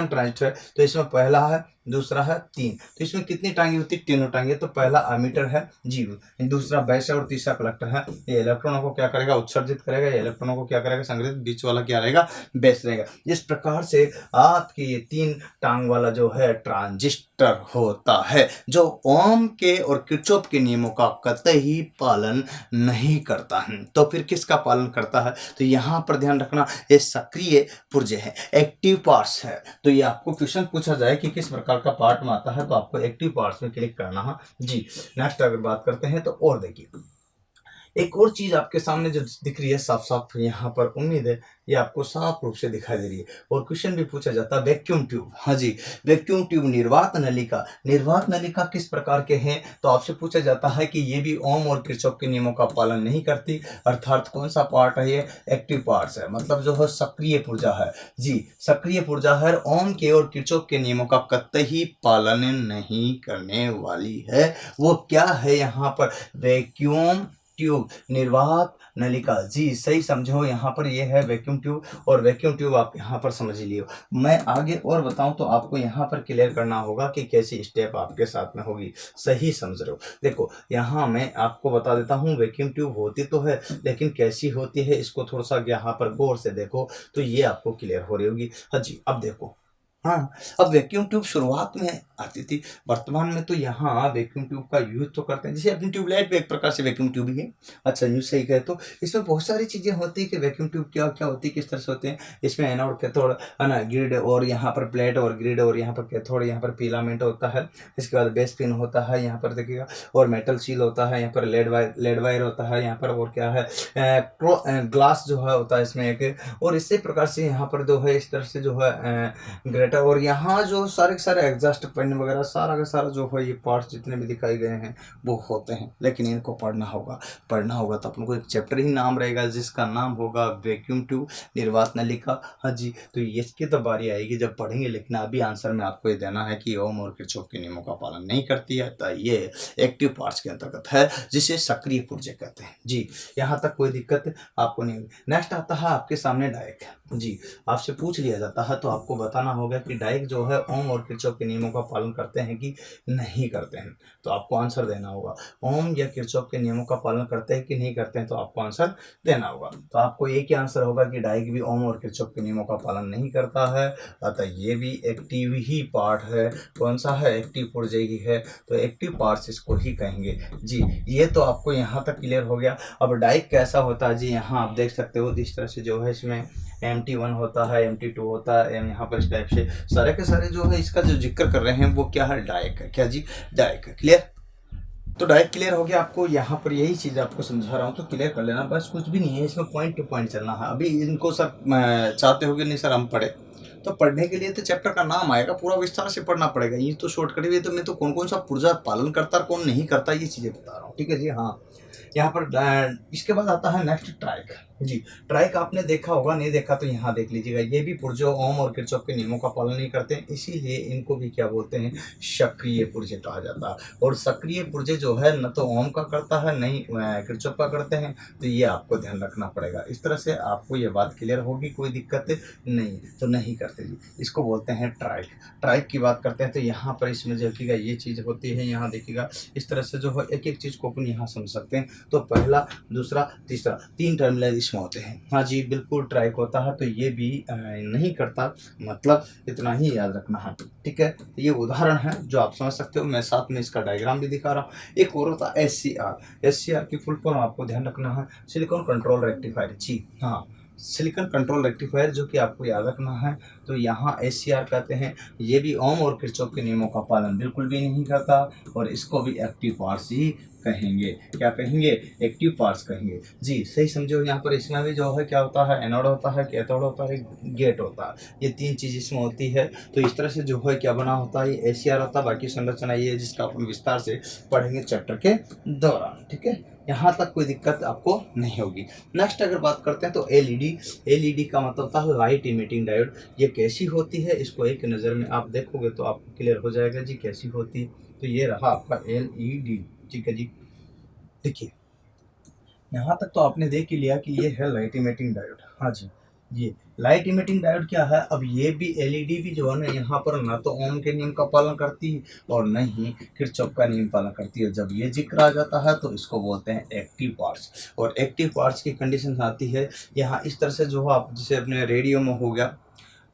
ट्रांजिस्टर है। तो इसमें पहला है दूसरा है 3। तो इसमें कितनी टांगे होती है? तीनों टांगे। तो पहला एमीटर है जीरो, दूसरा बेस है और तीसरा कलेक्टर है। ये इलेक्ट्रॉनों को क्या करेगा? उत्सर्जित करेगा। ये इलेक्ट्रॉनों को क्या करेगा? संग्रहित। बीच वाला क्या रहेगा? बेस रहेगा। इस प्रकार से आपके ये 3 टांग वाला जो है ट्रांजिस्टर होता है, जो ओम के और किरचॉफ के नियमों का कतई पालन नहीं करता है। तो फिर किसका पालन करता है? तो यहाँ पर ध्यान रखना, ये सक्रिय पुर्जे हैं, एक्टिव पार्ट्स है। तो ये आपको क्वेश्चन पूछा जाए कि किस प्रकार का पार्ट में आता है, तो आपको एक्टिव पार्ट्स में क्लिक करना है जी। नेक्स्ट अगर बात करते हैं तो और देखिए, एक और चीज आपके सामने जो दिख रही है साफ साफ यहाँ पर, उम्मीद है ये आपको साफ रूप से दिखाई दे रही है। और क्वेश्चन भी पूछा जाता है वैक्यूम ट्यूब। हाँ जी, वैक्यूम ट्यूब, निर्वात नलिका। निर्वात नलिका किस प्रकार के हैं? तो आपसे पूछा जाता है कि ये भी ओम और किरचॉफ के नियमों का पालन नहीं करती, अर्थात कौन सा पार्ट है ये? एक्टिव पार्ट्स है, मतलब जो है सक्रिय पुर्जा है जी। सक्रिय पुर्जा है, ओम के और किरचॉफ के नियमों का कतई पालन नहीं करने वाली है। वो क्या है यहाँ पर? वैक्यूम ट्यूब, निर्वात नलिका जी। सही समझो, यहाँ पर ये है वैक्यूम ट्यूब, और वैक्यूम ट्यूब आप यहाँ पर समझ लियो। मैं आगे और बताऊं तो आपको यहाँ पर क्लियर करना होगा कि कैसी स्टेप आपके साथ में होगी। सही समझ रहे हो? देखो यहाँ मैं आपको बता देता हूँ, वैक्यूम ट्यूब होती तो है, लेकिन कैसी होती है इसको थोड़ा सा यहाँ पर गौर से देखो तो ये आपको क्लियर हो रही होगी। हाँ जी, अब देखो, हाँ, अब वैक्यूम ट्यूब शुरुआत में आती थी, वर्तमान में तो यहाँ वैक्यूम ट्यूब का यूज तो करते हैं। जैसे अपनी ट्यूबलाइट भी एक प्रकार से वैक्यूम ट्यूब ही है। अच्छा, यूँ सही कहे तो इसमें बहुत सारी चीज़ें होती है कि वैक्यूम ट्यूब क्या क्या होती है, किस तरह से होते हैं। इसमें एनोड, कैथोड, है ना, ग्रिड, और यहाँ पर प्लेट और ग्रिड, और यहाँ पर कैथोड, यहाँ पर फिलामेंट होता है। इसके बाद बेस पिन होता है यहाँ पर देखिएगा, और मेटल शील होता है यहाँ पर, लेड वायर होता है यहाँ पर, और क्या है, ग्लास जो है होता है इसमें एक। और इसी प्रकार से यहाँ पर जो है इस तरह से जो है ग्रेटर, और यहाँ जो सारे के सारे एग्जॉस्ट फैन वगैरह सारा का सारा जो है ये पार्ट्स जितने भी दिखाए गए हैं वो होते हैं। लेकिन इनको पढ़ना होगा तो अपन को एक चैप्टर ही नाम रहेगा जिसका नाम होगा वैक्यूम ट्यूब, निर्वात नलिका। हाँ जी, तो इसकी तो बारी आएगी जब पढ़ेंगे। लेकिन अभी आंसर में आपको ये देना है कि ओम और किरचॉफ के नियमों का पालन नहीं करती है, तो ये एक्टिव पार्ट्स के अंतर्गत है, जिसे सक्रिय पुर्जे कहते हैं जी। यहाँ तक कोई दिक्कत आपको नहीं होगी। नेक्स्ट आता है आपके सामने डायक जी। आपसे पूछ लिया जाता है तो आपको बताना होगा कि डायक जो है ओम और किरचॉफ के नियमों का पालन करते हैं कि नहीं करते हैं। तो आपको आंसर देना होगा, ओम या किरचॉफ के नियमों का पालन करते हैं कि नहीं करते हैं, तो आपको आंसर देना होगा। तो आपको एक ही आंसर होगा कि डायक भी ओम और किरचॉफ के नियमों का पालन नहीं करता है, अतः ये भी एक्टिव ही पार्ट है। कौन सा है? एक्टिव पुर्जे ही है, तो एक्टिव पार्ट्स इसको ही कहेंगे जी। ये तो आपको यहाँ तक क्लियर हो गया। अब डायक कैसा होता है जी, यहाँ आप देख सकते हो इस तरह से जो है इसमें MT1 होता है, MT2 होता है, यहाँ पर इस टाइप से सारे के सारे जो है इसका जो जिक्र कर रहे हैं वो क्या है? डायक है। क्या जी? डायक है। क्लियर? तो डायरेक्ट क्लियर हो गया आपको। यहाँ पर यही चीज़ आपको समझा रहा हूँ तो क्लियर कर लेना, बस कुछ भी नहीं है इसमें, पॉइंट टू पॉइंट चलना है। अभी इनको सर चाहते होगे नहीं सर हम पढ़े, तो पढ़ने के लिए तो चैप्टर का नाम आएगा, पूरा विस्तार से पढ़ना पड़ेगा। ये तो शॉर्टकट भी, तो मैं तो कौन कौन सा पुर्जा पालन करता और कौन नहीं करता ये चीज़ें बता रहा हूँ, ठीक है जी। हाँ, यहाँ पर इसके बाद आता है नेक्स्ट ट्राइक जी। ट्राइक आपने देखा होगा, नहीं देखा तो यहाँ देख लीजिएगा। ये भी पुर्जे ओम और किरचॉफ के नियमों का पालन नहीं करते हैं, इसीलिए इनको भी क्या बोलते हैं? सक्रिय पुर्जे कहा जाता है। और सक्रिय पुर्जे जो है न तो ओम का करता है, नहीं किरचॉफ का करते हैं, तो ये आपको ध्यान रखना पड़ेगा। इस तरह से आपको ये बात क्लियर होगी, कोई दिक्कत नहीं, तो नहीं करते जी। इसको बोलते हैं ट्राइक। ट्राइक की बात करते हैं तो यहाँ पर इसमें देखिएगा ये चीज़ होती है, यहाँ देखिएगा इस तरह से जो है एक एक चीज़ को अपन यहाँ समझ सकते हैं। तो पहला, दूसरा, तीसरा, 3 टर्मिनल इसमें होते हैं। हाँ जी, बिल्कुल ट्राइक होता है, तो ये भी नहीं करता, मतलब इतना ही याद रखना है, ठीक है। ये उदाहरण है जो आप समझ सकते हो, मैं साथ में इसका डायग्राम भी दिखा रहा हूँ। एक और होता है SCR। SCR की फुल फॉर्म आपको ध्यान रखना है, सिलिकॉन कंट्रोल रेक्टिफायर जी। हाँ, सिलिकॉन कंट्रोल रेक्टिफायर, जो कि आपको याद रखना है। तो यहाँ SCR कहते हैं। ये भी ओम और किरचॉफ के नियमों का पालन बिल्कुल भी नहीं करता, और इसको भी एक्टिव पार्ट्स ही कहेंगे। क्या कहेंगे? एक्टिव पार्ट्स कहेंगे जी। सही समझो, यहाँ पर इसमें भी जो है क्या होता है? एनोड होता है, कैथोड होता है, गेट होता है। ये 3 चीज़ इसमें होती है। तो इस तरह से जो है क्या बना होता है? ये SCR होता है। बाकी संरचना ये है जिसका अपन विस्तार से पढ़ेंगे चैप्टर के दौरान, ठीक है। यहाँ तक कोई दिक्कत आपको नहीं होगी। नेक्स्ट अगर बात करते हैं तो LED का मतलब होता है लाइट इमिटिंग डायोड। ये कैसी होती है, इसको एक नज़र में आप देखोगे तो आपको क्लियर हो जाएगा जी कैसी होती है। तो ये रहा आपका LED, ठीक है जी। देखिए, यहाँ तक तो आपने देख ही लिया कि ये है लाइट इमिटिंग डायोड। हाँ जी, ये लाइट इमिटिंग डायोड क्या है? अब ये भी एलईडी भी जो है ना, यहाँ पर ना तो ओम के नियम का पालन करती है और न ही किरचॉफ का नियम पालन करती है। जब ये जिक्र आ जाता है तो इसको बोलते हैं एक्टिव पार्ट्स। और एक्टिव पार्ट्स की कंडीशन आती है यहाँ इस तरह से, जो आप जैसे अपने रेडियो में हो गया,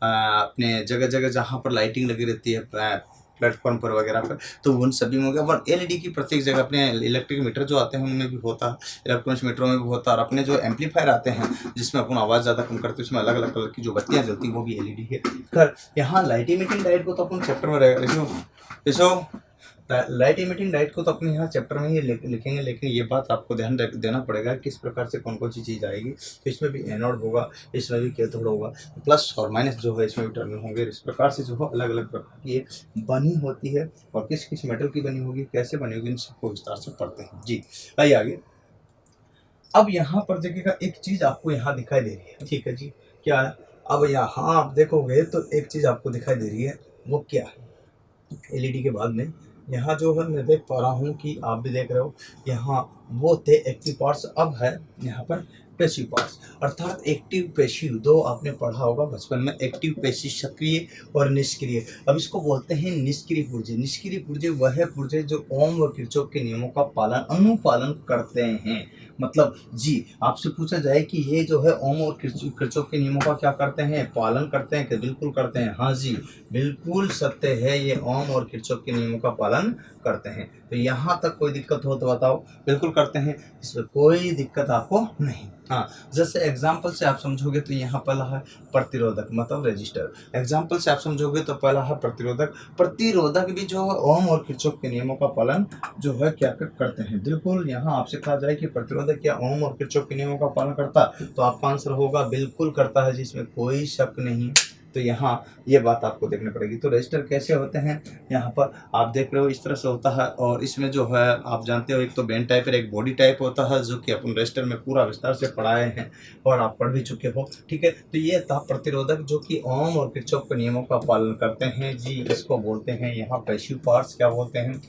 अपने जगह जगह जहाँ पर लाइटिंग लगी रहती है प्लेटफॉर्म पर वगैरह पर, तो उन सभी में हो गया। और एलईडी की प्रत्येक जगह अपने इलेक्ट्रिक मीटर जो आते हैं उनमें भी होता है, इलेक्ट्रॉनिक्स मीटरों में भी होता है। और अपने जो एम्पलीफायर आते हैं जिसमें अपन आवाज़ ज़्यादा कम करते हैं, उसमें अलग अलग कलर की जो बत्तियाँ जलती हैं वो भी एलईडी है। खैर, यहाँ लाइट इमिटिंग डायोड को तो अपन चैप्टर में रहेगा, इसो लाइट इमिटिंग डायोड को तो अपने यहाँ चैप्टर में ही लिखेंगे, लेकिन ये बात आपको ध्यान देना पड़ेगा किस प्रकार से कौन कौन सी चीज़ आएगी। तो इसमें भी एनोड होगा, इसमें भी कैथोड होगा, प्लस और माइनस जो है इसमें भी टर्मिनल होंगे। इस प्रकार से जो है अलग अलग प्रकार की ये बनी होती है, और किस किस मेटल की बनी होगी, कैसे बनी होगी, इन सबको विस्तार से पढ़ते हैं। जी आइए आगे। अब यहाँ पर देखिएगा एक चीज़ आपको यहाँ दिखाई दे रही है, ठीक है जी, क्या है? अब यहाँ आप देखोगे तो एक चीज़ आपको दिखाई दे रही है, वो क्या है? एलईडी के बाद में यहाँ जो है मैं देख पा रहा हूँ कि आप भी देख रहे हो, यहाँ वो थे एक्टिव पार्ट्स, अब है यहाँ पर पैसिव पार्ट्स। अर्थात एक्टिव पैसिव दो आपने पढ़ा होगा बचपन में, एक्टिव पैसिव सक्रिय और निष्क्रिय। अब इसको बोलते हैं निष्क्रिय पुर्जे। निष्क्रिय पुर्जे वह पुर्जे जो ओम व किरचॉफ के नियमों का अनुपालन करते हैं। मतलब जी आपसे पूछा जाए कि ये जो है ओम और किरचॉफ के नियमों का क्या करते हैं, पालन करते हैं कि बिल्कुल करते हैं? हाँ जी, बिल्कुल सत्य है, ये ओम और किरचॉफ के नियमों का पालन करते हैं। तो यहाँ तक कोई दिक्कत हो तो बताओ? बिल्कुल करते हैं, इसमें कोई दिक्कत आपको नहीं। हाँ, जैसे एग्जाम्पल से आप समझोगे तो यहाँ पहला है प्रतिरोधक, मतलब रेजिस्टर। एग्जाम्पल से आप समझोगे तो पहला है प्रतिरोधक। प्रतिरोधक भी जो है ओम और किरचॉफ के नियमों का पालन जो है क्या करते हैं? बिल्कुल। यहाँ आपसे कहा जाए कि प्रतिरोधक क्या ओम और किरचॉफ के नियमों का पालन करता, तो आपका आंसर होगा बिल्कुल करता है, जिसमें कोई शक नहीं। तो यहाँ ये बात आपको देखनी पड़ेगी। तो रजिस्टर कैसे होते हैं, यहाँ पर आप देख रहे हो इस तरह से होता है। और इसमें जो है आप जानते हो, एक तो बेंड टाइप है, एक बॉडी टाइप होता है, जो कि अपन रजिस्टर में पूरा विस्तार से पढ़ाए हैं और आप पढ़ भी चुके हो, ठीक है। तो ये था प्रतिरोधक जो कि ओम और किरचॉफ के नियमों का पालन करते हैं जी। इसको बोलते हैं यहाँ पैसिव पार्ट्स। क्या बोलते हैं?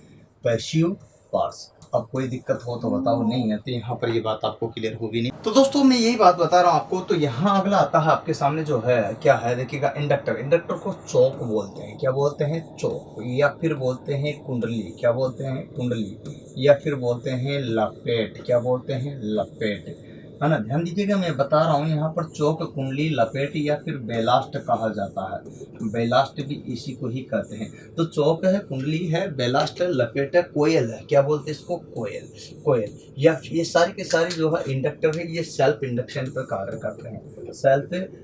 Passive parts. अब कोई दिक्कत हो तो बताओ, नहीं है तो यहाँ पर ये बात आपको क्लियर होगी नहीं। तो दोस्तों मैं यही बात बता रहा हूँ आपको। तो यहाँ अगला आता है आपके सामने जो है, क्या है देखिएगा, इंडक्टर। इंडक्टर को चौक बोलते हैं। क्या बोलते हैं? चौक। या फिर बोलते हैं कुंडली। क्या बोलते हैं? कुंडली। या फिर बोलते हैं लपेट। क्या बोलते हैं? लपेट, है ना। ध्यान दीजिएगा, मैं बता रहा हूँ यहाँ पर चौक, कुंडली, लपेट या फिर बेलास्ट कहा जाता है। बेलास्ट भी इसी को ही कहते हैं। तो चौक है, कुंडली है, बेलास्ट है, लपेट है, कोयल है। क्या बोलते हैं इसको? कोयल। कोयल या ये सारे के सारे जो है इंडक्टर है, ये सेल्फ इंडक्शन पर कार्य करते हैं। सेल्फ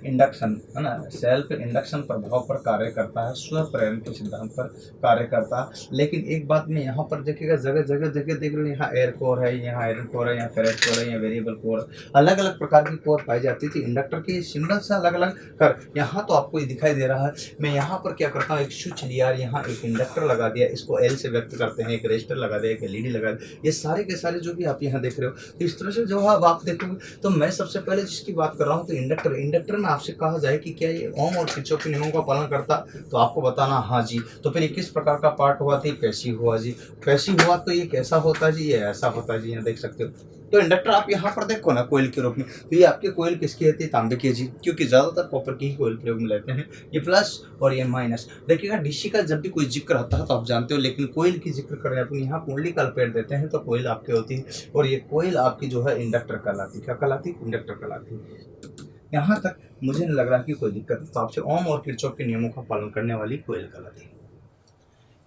इंडक्शन, है ना, सेल्फ इंडक्शन प्रभाव पर कार्य करता है, स्व प्रेरण के सिद्धांत पर कार्य करता है। लेकिन एक बात में यहाँ पर देखिएगा, जगह जगह देख रहे हो, यहाँ एयर कोर है, यहाँ आयरन कोर है, यहाँ फेरेट कोर है, यहाँ वेरिएबल कोर, अलग अलग प्रकार की कोर पाई जाती थी। इंडक्टर के सिंबल से अलग अलग कर, यहाँ तो आपको ये दिखाई दे रहा है। मैं यहाँ पर क्या करता हूँ, एक स्विच लिया, यहाँ एक इंडक्टर लगा दिया, इसको एल से व्यक्त करते हैं, एक रजिस्टर लगा दिया, एक एलईडी लगा दिया। ये सारे के सारे जो भी आप यहाँ देख रहे हो, तो इस तरह से जो है अब आप देखोगे। तो मैं सबसे पहले जिसकी बात कर रहा हूँ, तो इंडक्टर। इंडक्टर में आपसे कहा जाए कि क्या ये ओम और किरचॉफ के नियमों का पालन करता, तो आपको बताना हाँ जी। तो फिर ये किस प्रकार का पार्ट हुआ थी? पैसिव हुआ जी। पैसिव हुआ तो ये कैसा होता जी? ये ऐसा होता जी, यहाँ देख सकते हो। तो इंडक्टर आप यहाँ पर देखो ना, कोयल के रूप में, तो ये आपके कोयल किसकी होती है? तांबे की जी, क्योंकि ज्यादातर कॉपर की ही कोयल प्रयोग में लेते हैं। ये प्लस और ये माइनस। देखिएगा डीसी का जब भी कोई जिक्र आता है तो आप जानते हो, लेकिन कोयल की जिक्र करें अपन, यहाँ कुंडली का लपेट देते हैं तो कोयल आपकी होती है, और ये कोयल आपकी जो है इंडक्टर कहलाती है। क्या कहलाती? इंडक्टर कहलाती है। यहाँ तक मुझे नहीं लग रहा कि कोई दिक्कत है। तो आपसे ओम और किरचॉफ के नियमों का पालन करने वाली कोयल कहलाती है।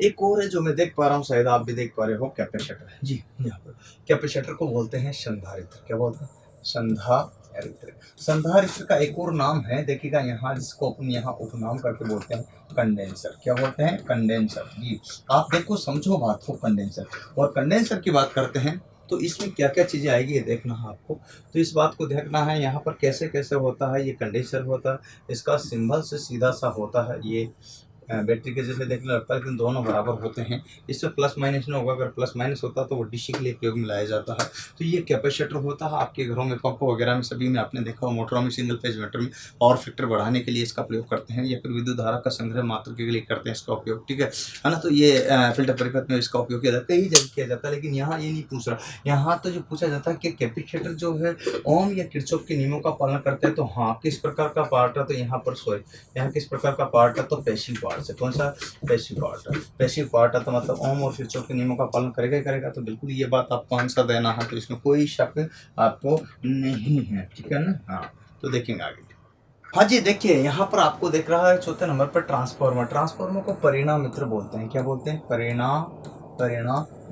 एक और है जो मैं देख पा रहा हूँ, शायद आप भी देख पा रहे हो, कैपेसिटर जी। यहाँ पर कैपेसिटर को बोलते हैं संधारित्र। क्या बोलते हैं? संधारित्र। संधारित्र का एक और नाम है, देखिएगा यहाँ, जिसको अपन यहाँ उपनाम करके बोलते हैं कंडेंसर। क्या बोलते हैं? कंडेंसर जी। आप देखो, समझो बात को, कंडेंसर। और कंडेंसर की बात करते हैं तो इसमें क्या क्या चीज़ें आएगी ये देखना है आपको। तो इस बात को देखना है यहाँ पर कैसे कैसे होता है ये कंडेंसर होता है। इसका सिंबल से सीधा सा होता है ये बैटरी के जैसे देखने लगता है, लेकिन दोनों बराबर होते हैं। इसमें प्लस माइनस नहीं होगा, अगर प्लस माइनस होता तो वो डीसी के लिए प्रयोग में लाया जाता है। तो ये कैपेसिटर होता है आपके घरों में, पंप वगैरह में सभी में आपने देखा हो, मोटरों में, सिंगल फेज मोटर में पावर फैक्टर बढ़ाने के लिए इसका प्रयोग करते हैं, या फिर विद्युत धारा का संग्रह मात्रा के लिए करते हैं इसका उपयोग, ठीक है ना। तो ये फिल्टर परिपथ में इसका उपयोग किया जाता है, कई जगह किया जाता है, लेकिन यहाँ ये नहीं पूछ रहा। यहाँ तो जो पूछा जाता है कि कैपेसिटर जो है ओम या किरचॉफ के नियमों का पालन करते हैं, तो हाँ किस प्रकार का पार्ट है, तो यहाँ पर सॉरी यहाँ किस प्रकार का पार्ट है, तो पैसिव पार्ट है। कौन सा पैसिव पार्ट है? पैसिव पार्ट है तो मतलब ओम और किरचॉफ के नियमों का पालन करेगा ही करेगा, तो बिल्कुल ये बात आपको आंसर देना है, तो इसमें कोई शक आपको नहीं है, ठीक है ना। हाँ तो देखेंगे आगे। हाँ जी, देखिए यहाँ पर आपको दिख रहा है चौथे नंबर पर ट्रांसफार्मर। ट्रांसफार्मर को परिणाम मित्र बोलते हैं। क्या बोलते हैं? परिणाम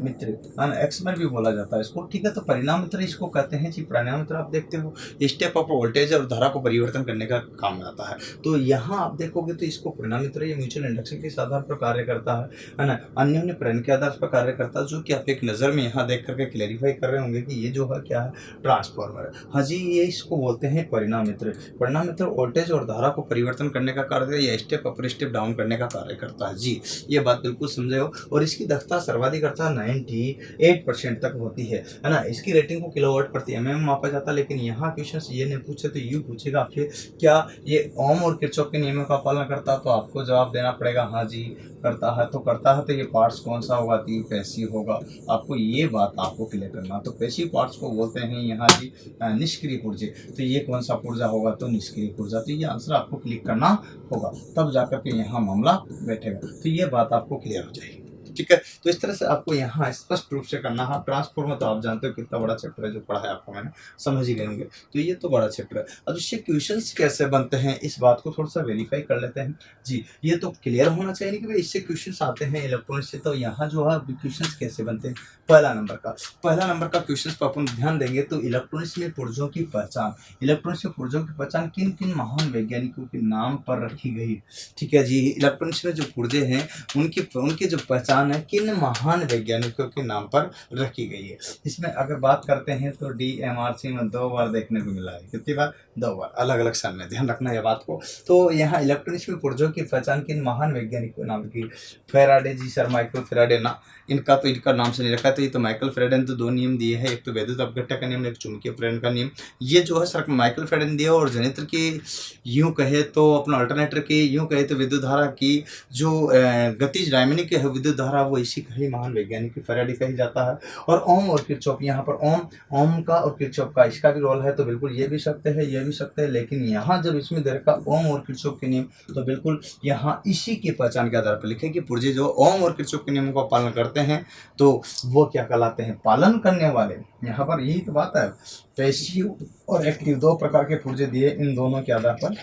मित्र, एक्समर भी बोला जाता है इसको, ठीक है। तो परिणाम मित्र इसको कहते हैं जी। परिणाम मित्र आप देखते हो स्टेप अप वोल्टेज और धारा को परिवर्तन करने का काम में आता है। तो यहाँ आप देखोगे तो इसको परिणाम मित्र ये म्यूचुअल इंडक्शन के आधार पर कार्य करता है ना, अन्योन्य प्रेरण के आधार पर कार्य करता है, जो कि आप एक नज़र में यहाँ देख करके क्लेरिफाई कर रहे होंगे कि ये जो है क्या है, ट्रांसफार्मर है। हाँ जी, ये इसको बोलते हैं परिणाम मित्र। परिणाम मित्र वोल्टेज और धारा को परिवर्तन करने का कार्य या स्टेप अप स्टेप डाउन करने का कार्य करता है जी। ये बात बिल्कुल समझे हो। और इसकी दक्षता सर्वाधिक अर्थात 98% तक होती है ना। इसकी रेटिंग को किलोवाट प्रति एमएम मापा जाता है। लेकिन यहाँ क्वेश्चन ये नहीं पूछे तो यूँ पूछेगा आपसे, क्या ये ओम और किरचॉफ के नियमों का पालन करता है? तो आपको जवाब देना पड़ेगा हाँ जी करता है। तो करता है तो ये पार्ट्स कौन सा होगा? तो ये पैसिव होगा। आपको ये बात आपको क्लियर करना। तो पैसिव पार्ट्स को बोलते हैं यहाँ जी निष्क्रिय पुर्जे। तो ये कौन सा पुर्जा होगा? तो निष्क्रिय पुर्जा। तो ये आंसर आपको क्लिक करना होगा, तब जाकर के यहाँ मामला बैठेगा। तो ये बात आपको क्लियर हो जाएगी, ठीक है। तो इस तरह से आपको यहाँ स्पष्ट रूप से करना है। ट्रांसफार्मर तो आप जानते हो कितना बड़ा चैप्टर है, जो पढ़ा है आपको मैंने, समझ ही लेंगे। तो ये तो बड़ा चैप्टर है। अब इससे क्वेश्चंस कैसे बनते हैं, इस बात को थोड़ा सा वेरीफाई कर लेते हैं जी। ये तो क्लियर होना चाहिए कि भाई इससे क्वेश्चंस आते हैं इलेक्ट्रॉनिक्स से। तो यहाँ जो है क्वेश्चंस कैसे बनते हैं, पहला नंबर का क्वेश्चन पर अपन ध्यान देंगे तो इलेक्ट्रॉनिक्स में पुर्जों की पहचान। इलेक्ट्रॉनिक्स में पुर्जों की पहचान किन किन महान वैज्ञानिकों के नाम पर रखी गई, ठीक है जी। इलेक्ट्रॉनिक्स में जो पुर्जे हैं उनकी जो पहचान है किन महान वैज्ञानिकों के नाम पर रखी गई है। इसमें अगर बात करते हैं तो DMRC में 2 बार देखने को मिला है। कितनी बार? 2 बार, अलग अलग सन में, ध्यान रखना है बात को। तो यहाँ इलेक्ट्रॉनिक्स में पुर्जों की पहचान किन महान वैज्ञानिकों नाम की? फेराडे जी सर, माइकल फेराडे ना, इनका नाम से नहीं रखा है। तो ये तो माइकल फेराडे ने तो 2 नियम दिए हैं, एक तो वैद्युत अपघट्य का नियम, एक चुंबकीय प्रेरण का नियम। ये जो है सर माइकल फेराडे ने दिया। और जनित्र की यूँ कहे तो अपना अल्टरनेटर की, यूँ कहे तो विद्युत धारा की जो गतिज डायनेमिक है विद्युत धारा, वो इसी का ही महान वैज्ञानिक फेराडे कही जाता है। और ओम और किरचॉफ, यहाँ पर ओम का और किरचॉफ का इसका भी रोल है, तो बिल्कुल ये भी सकते हैं, ये भी सकते हैं। लेकिन यहाँ जब इसमें दे रखा ओम और किरचॉफ के नियम, तो बिल्कुल यहाँ इसी की पहचान के आधार पर लिखे कि पुर्जे जो ओम और किरचॉफ के नियमों का पालन करते हैं तो वो क्या कहलाते हैं? पालन करने वाले। यहाँ पर यही तो बात है, पैसिव और एक्टिव 2 प्रकार के पुर्जे दिए, इन दोनों के आधार पर,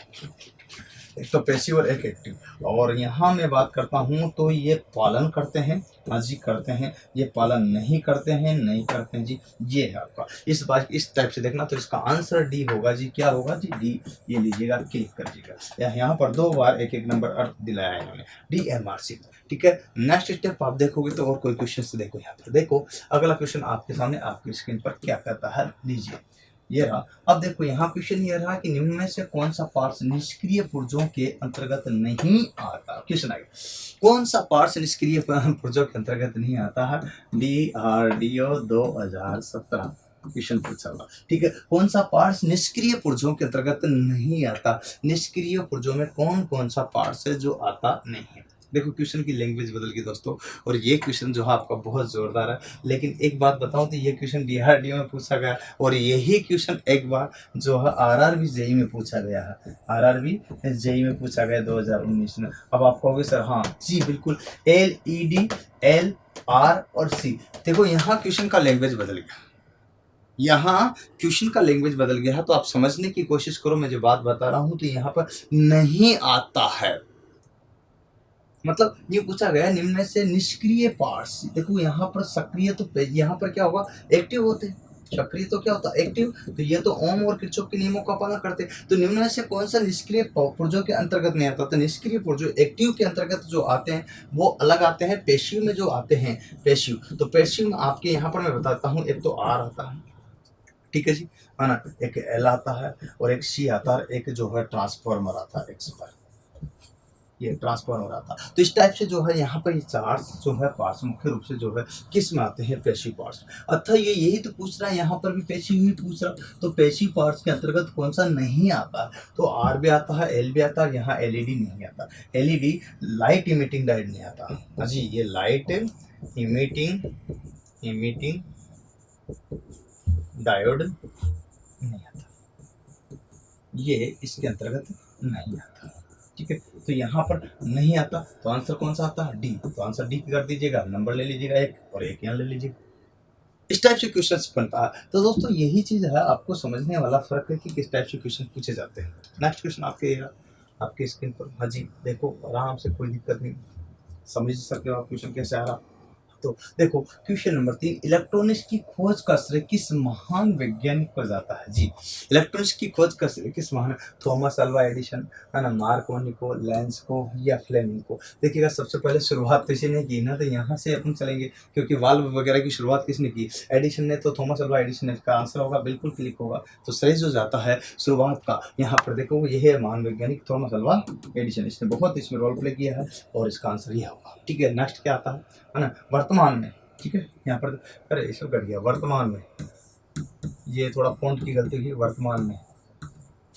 एक तो पैसिव और एक एक्टिव। और यहाँ मैं बात करता हूँ तो ये पालन करते हैं, हाँ जी करते हैं, ये पालन नहीं करते हैं, नहीं करते हैं जी। ये है आपका, इस बात इस टाइप से देखना। तो इसका आंसर डी होगा जी। क्या होगा जी? डी। ये लीजिएगा, क्लिक कर दीजिएगा। यहाँ पर 2 बार एक एक नंबर अर्थ दिलाया है इन्होंने, DMRC, ठीक है। नेक्स्ट स्टेप आप देखोगे तो और कोई क्वेश्चन से देखो, यहाँ पर देखो अगला क्वेश्चन आपके सामने आपकी स्क्रीन पर क्या कहता है, लीजिए ये रहा। अब देखो यहाँ क्वेश्चन ये रहा कि निम्न में से कौन सा पार्ट्स निष्क्रिय पुर्जों के अंतर्गत नहीं आता। क्वेश्चन आ गया, कौन सा पार्ट्स निष्क्रिय पुर्जों के अंतर्गत नहीं आता है? DRDO 2017 क्वेश्चन पूछा हुआ, ठीक है। कौन सा पार्ट्स निष्क्रिय पुर्जों के अंतर्गत नहीं आता? निष्क्रिय पुर्जों में कौन कौन सा पार्ट्स है जो आता नहीं है? देखो क्वेश्चन की लैंग्वेज बदल गई दोस्तों। और ये क्वेश्चन जो है आपका बहुत जोरदार है। लेकिन एक बात बताऊं तो ये क्वेश्चन DRDO में पूछा गया, और यही क्वेश्चन एक बार जो है RRB JEE में पूछा गया है। RRB JEE में पूछा गया 2019 में। अब आप कहोगे सर हाँ जी बिल्कुल, LED, L, R और C। देखो यहाँ क्वेश्चन का लैंग्वेज बदल गया, यहाँ क्वेश्चन का लैंग्वेज बदल गया है। तो आप समझने की कोशिश करो, मैं जो बात बता रहा हूँ तो यहाँ पर नहीं आता है, मतलब ये पूछा गया निम्न में से निष्क्रिय पार्ट्स। देखो यहाँ पर सक्रिय, तो यहाँ पर क्या होगा? एक्टिव होते। सक्रिय तो क्या होता है? एक्टिव। तो ये तो ओम और किरचॉफ के नियमों का पालन करते। तो निम्न में से कौन सा निष्क्रिय पुर्जों के अंतर्गत नहीं आता? तो निष्क्रिय पुर्जों एक्टिव के अंतर्गत जो आते हैं वो अलग आते हैं, पैसिव में जो आते हैं पैसिव। तो पैसिव में आपके यहाँ पर मैं बताता हूँ, एक तो R आता है, ठीक है जी, है ना, एक L आता है और एक C आता है, एक जो है ट्रांसफार्मर आता है X पर। ये ट्रांसफर हो रहा था। तो इस टाइप से जो है यहाँ पर ये चार जो है पार्ट्स मुख्य रूप से जो है किस में आते हैं, पैसिव पार्ट्स। अतः ये यही तो पूछ रहा है, यहाँ पर भी पैसिव ही पूछ रहा। तो पैसिव पार्ट्स के अंतर्गत कौन सा नहीं आता, तो आर भी आता है, एल भी आता है, यहाँ एलईडी नहीं आता। एलईडी लाइट इमिटिंग डायोड नहीं आता। हाँ जी, ये लाइट इमिटिंग डायोड नहीं आता, ये इसके अंतर्गत नहीं आता। ठीक है, तो यहाँ पर नहीं आता, तो आंसर कौन सा आता है, डी। तो आंसर डी कर दीजिएगा, नंबर ले लीजिएगा एक और एक यहाँ ले लीजिएगा। इस टाइप से क्वेश्चन बनता है। तो दोस्तों यही चीज है, आपको समझने वाला फर्क है कि किस टाइप से क्वेश्चन पूछे जाते हैं। नेक्स्ट क्वेश्चन आपके स्क्रीन पर। हाँ जी, देखो आराम से, कोई दिक्कत नहीं, समझ सकते हो आप क्वेश्चन कैसे आ रहा। तो देखो क्वेश्चन नंबर 3, इलेक्ट्रॉनिक्स की खोज का श्रेय किस महान वैज्ञानिक पर जाता है। जी, इलेक्ट्रॉनिक्स की खोज का श्रेय किस महान, थॉमस अल्वा एडिशन, है ना, मार्कोनी को, लेंस को या फ्लेमिंग को। देखिएगा सबसे पहले शुरुआत किसी ने की ना, तो यहाँ से अपन चलेंगे, क्योंकि वाल्व वगैरह की शुरुआत किसने की, एडिशन ने। तो थॉमस अल्वा एडिशन ने, का आंसर होगा बिल्कुल क्लिक होगा। तो श्रेय जो जाता है शुरुआत का, यहाँ पर देखो ये है महान वैज्ञानिक थॉमस अल्वा एडिशन, इसने बहुत इसमें रोल प्ले किया है और इसका आंसर यह होगा। ठीक है, नेक्स्ट क्या आता है ना, वर्तमान में। ठीक है, यहाँ पर अरे इसको कर दिया, वर्तमान में, ये थोड़ा फॉन्ट की गलती की, वर्तमान में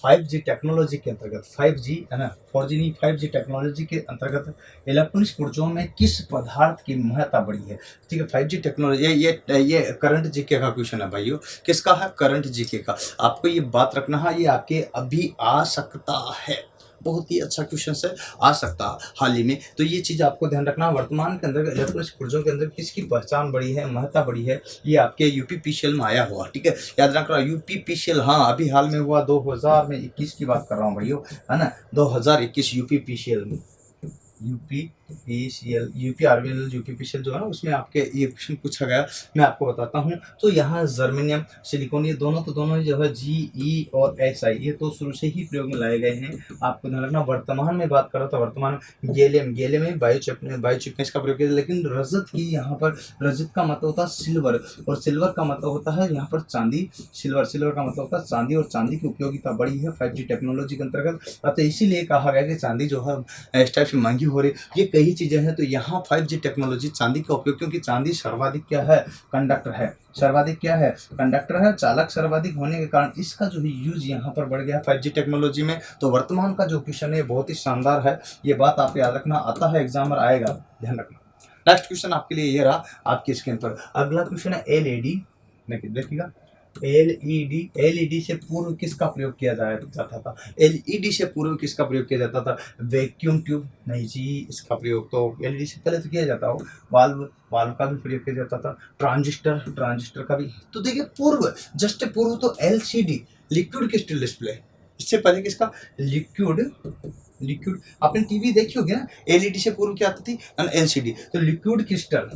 5G टेक्नोलॉजी के अंतर्गत, 5G है ना, 4G नहीं, 5G टेक्नोलॉजी के अंतर्गत इलेक्ट्रॉनिक्स पुर्जों में किस पदार्थ की महत्ता बढ़ी है। ठीक है, 5G टेक्नोलॉजी, ये करंट जीके का क्वेश्चन है भाइयों। किसका है, करंट जीके का। आपको ये बात रखना है, ये आपके अभी आ सकता है, बहुत ही अच्छा क्वेश्चन है, आ सकता हाल ही में। तो ये चीज़ आपको ध्यान रखना, वर्तमान के अंदर इलेक्ट्रॉनिक्स पुर्जों के अंदर किसकी पहचान बढ़ी है, महत्ता बढ़ी है, ये आपके यूपीपीसीएल में आया हुआ। ठीक है, याद रखना यूपीपीसीएल, हाँ अभी हाल में हुआ 2021 की बात कर रहा हूँ भाइयों, है ना, 2021 यूपीपीसीएल में, यूपीपीसीएल, यूपीआरवीएल, यूपीपीसीएल जो है ना, उसमें आपके ये क्वेश्चन पूछा गया, मैं आपको बताता हूँ। तो यहाँ जर्मेनियम, सिलिकॉन, ये दोनों जो है GE और SI, ये तो शुरू से ही प्रयोग में लाए गए हैं। आपको ध्यान रखना, वर्तमान में बात करो तो वर्तमान में गैलियम में बायोचिपनेस का प्रयोग किया, लेकिन रजत की, यहाँ पर रजत का मतलब होता है सिल्वर, और सिल्वर का मतलब होता है यहाँ पर चांदी। सिल्वर का मतलब होता है चांदी, और चांदी की उपयोगिता बड़ी है 5G टेक्नोलॉजी के अंतर्गत। तो इसीलिए कहा गया कि चांदी जो है इस टाइप से महंगी हो रही, ये कई चीजें हैं। तो यहाँ 5G टेक्नोलॉजी, चांदी का उपयोग, क्योंकि चांदी सर्वाधिक क्या है, कंडक्टर है, सर्वाधिक क्या है, कंडक्टर है, चालक सर्वाधिक होने के कारण इसका जो है यूज यहाँ पर बढ़ गया 5G टेक्नोलॉजी में। तो वर्तमान का जो क्वेश्चन है बहुत ही शानदार है, ये बात आप याद रखना, आता है एग्जाम में आएगा, ध्यान रखना। नेक्स्ट क्वेश्चन आपके लिए ये रहा आपकी स्क्रीन पर। अगला क्वेश्चन है LED, देखिएगा, एलईडी से पूर्व किसका प्रयोग किया जाता था, एलईडी से पूर्व किसका प्रयोग किया जाता था, वैक्यूम ट्यूब नहीं जी, इसका प्रयोग तो एलईडी से पहले तो किया जाता हो, वाल्व का भी प्रयोग किया जाता था, ट्रांजिस्टर का भी। तो देखिए पूर्व, जस्ट पूर्व तो LCD, लिक्विड क्रिस्टल डिस्प्ले, इससे पहले किसका, लिक्विड आपने टीवी देखी होगी ना, एलईडी से पूर्व क्या आती थी, LCD, तो लिक्विड क्रिस्टल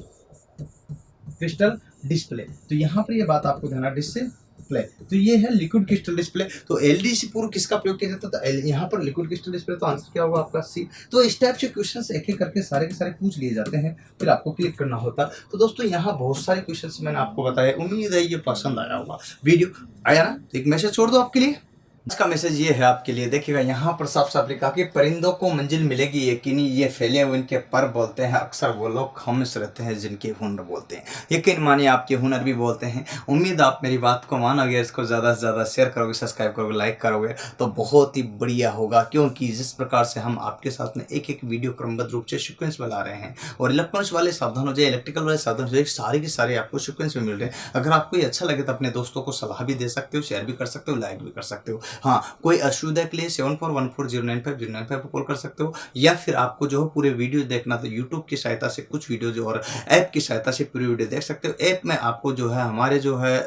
डिस्प्ले। तो यहाँ पर ये बात आपको ध्यान, डिस्प्ले, तो ये है लिक्विड क्रिस्टल डिस्प्ले। तो एलईडी से पूर्व किसका प्रयोग किया जाता था, यहाँ पर लिक्विड क्रिस्टल डिस्प्ले, तो आंसर क्या होगा आपका C। तो इस टाइप से क्वेश्चंस एक एक करके सारे के सारे पूछ लिए जाते हैं, फिर आपको क्लिक करना होता। तो दोस्तों यहाँ बहुत सारे क्वेश्चंस मैंने आपको बताया, उम्मीद है ये पसंद आया होगा। वीडियो आया ना, एक मैसेज छोड़ दो आपके लिए। इसका मैसेज ये है आपके लिए, देखिएगा यहाँ पर साफ साफ लिखा कि परिंदों को मंजिल मिलेगी यकीनी, ये फैले हुए इनके पर बोलते हैं, अक्सर वो लोग खामोश रहते हैं जिनके हुनर बोलते हैं, यकीन मानिए आपके हुनर भी बोलते हैं। उम्मीद आप मेरी बात को मानोगे, इसको ज़्यादा से ज़्यादा शेयर करोगे, सब्सक्राइब करोगे, लाइक करोगे तो बहुत ही बढ़िया होगा, क्योंकि जिस प्रकार से हम आपके साथ में एक एक वीडियो क्रमबद्ध रूप से सीक्वेंस में ला रहे हैं, और इलेक्ट्रॉनिक्स वाले सावधान हो जाए, इलेक्ट्रिकल वाले सावधान हो जाए, सारे के सारे आपको सीक्वेंस में मिल रहे हैं। अगर आपको ये अच्छा लगे तो अपने दोस्तों को सलाह भी दे सकते हो, शेयर भी कर सकते हो, लाइक भी कर सकते हो। हाँ, कोई असुविधा के लिए 7414095095 पर कॉल कर सकते हो, या फिर आपको जो है पूरे वीडियो देखना तो यूट्यूब की सहायता से कुछ वीडियो जो, और ऐप की सहायता से पूरी वीडियो देख सकते हो। ऐप में आपको जो है हमारे जो है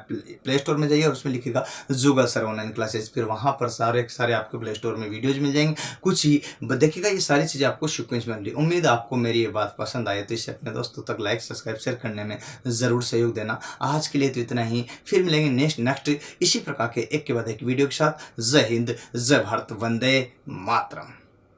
प्ले स्टोर में जाइए और उसमें लिखेगा जुगल सर ऑनलाइन क्लासेस, फिर वहाँ पर सारे आपको प्ले स्टोर में वीडियोज मिल जाएंगे। कुछ ही देखिएगा, ये सारी चीज़ें आपको सीक्वेंस में मिल रही। उम्मीद आपको मेरी ये बात पसंद आए तो इसे अपने दोस्तों तक लाइक सब्सक्राइब शेयर करने में ज़रूर सहयोग देना। आज के लिए तो इतना ही, फिर मिलेंगे नेक्स्ट इसी प्रकार के एक के बाद एक वीडियो के साथ। जय हिंद, जय भारत, वंदे मातरम।